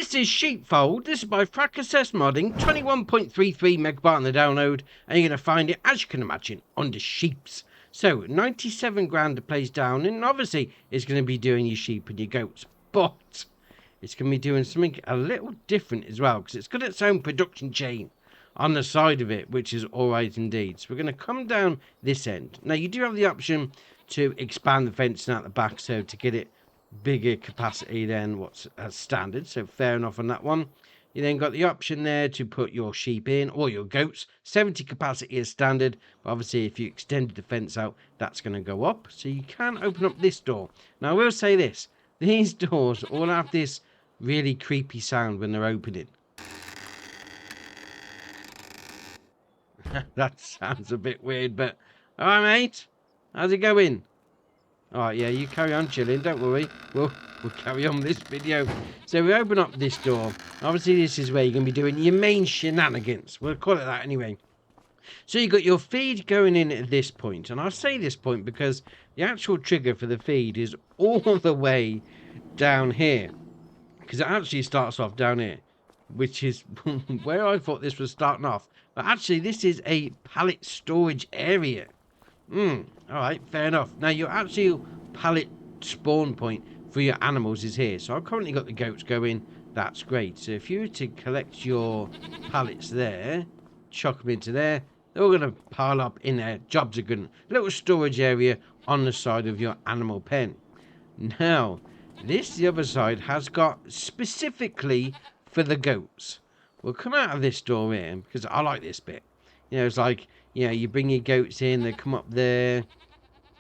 This is Sheepfold. This is by Fra-Cassés Modding, 21.33 megabyte on the download, and you're going to find it, as you can imagine, under sheeps. So, 97 grand to place down, and obviously it's going to be doing your sheep and your goats, but it's going to be doing something a little different as well, because it's got its own production chain on the side of it, which is alright indeed. So we're going to come down this end. Now, you do have the option to expand the fencing out the back, so to get it bigger capacity than what's standard, so fair enough on that one. You then got the option there to put your sheep in or your goats. 70 capacity is standard, but obviously if you extended the fence out, that's going to go up. So you can open up this door. Now I will say this, these doors all have this really creepy sound when they're opening. That sounds a bit weird, but alright mate, how's it going? Alright, yeah, you carry on chilling, don't worry. We'll carry on this video. So we open up this door. Obviously, this is where you're going to be doing your main shenanigans. We'll call it that anyway. So you've got your feed going in at this point. And I say this point because the actual trigger for the feed is all the way down here. Because it actually starts off down here, which is where I thought this was starting off. But actually, this is a pallet storage area. Alright, fair enough. Now, your actual pallet spawn point for your animals is here. So I've currently got the goats going. That's great. So if you were to collect your pallets there, chuck them into there, they're all going to pile up in there. Jobs are good. Little storage area on the side of your animal pen. Now, the other side has got specifically for the goats. We'll come out of this door here because I like this bit. You know, it's like, you know, you bring your goats in, they come up there,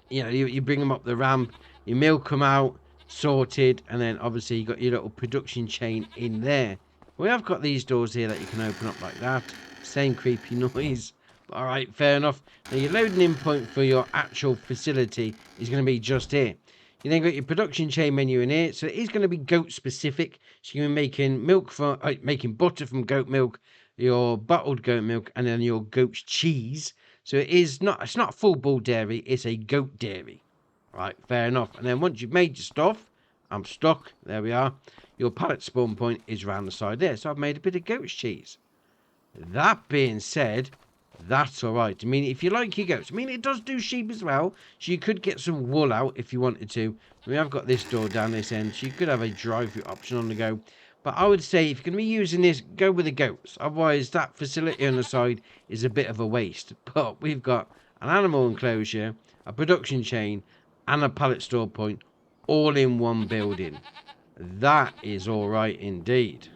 you know, you bring them up the ramp, you milk them out, sorted, and then obviously you got your little production chain in there. We have got these doors here that you can open up like that. Same creepy noise. Alright, fair enough. Now your loading in point for your actual facility is going to be just here. You then got your production chain menu in here, so it is going to be goat specific. So you're making milk for making butter from goat milk, your bottled goat milk, and then your goat's cheese. So it's not full bull dairy, it's a goat dairy. Right, fair enough. And then once you've made your stuff, I'm stuck, there we are. Your pallet spawn point is around the side there. So I've made a bit of goat's cheese. That being said, that's alright. I mean, if you like your goats, I mean, it does do sheep as well. So you could get some wool out if you wanted to. We have got this door down this end, so you could have a drive-through option on the go. But I would say if you're going to be using this, go with the goats. Otherwise, that facility on the side is a bit of a waste. But we've got an animal enclosure, a production chain, and a pallet store point all in one building. That is alright indeed.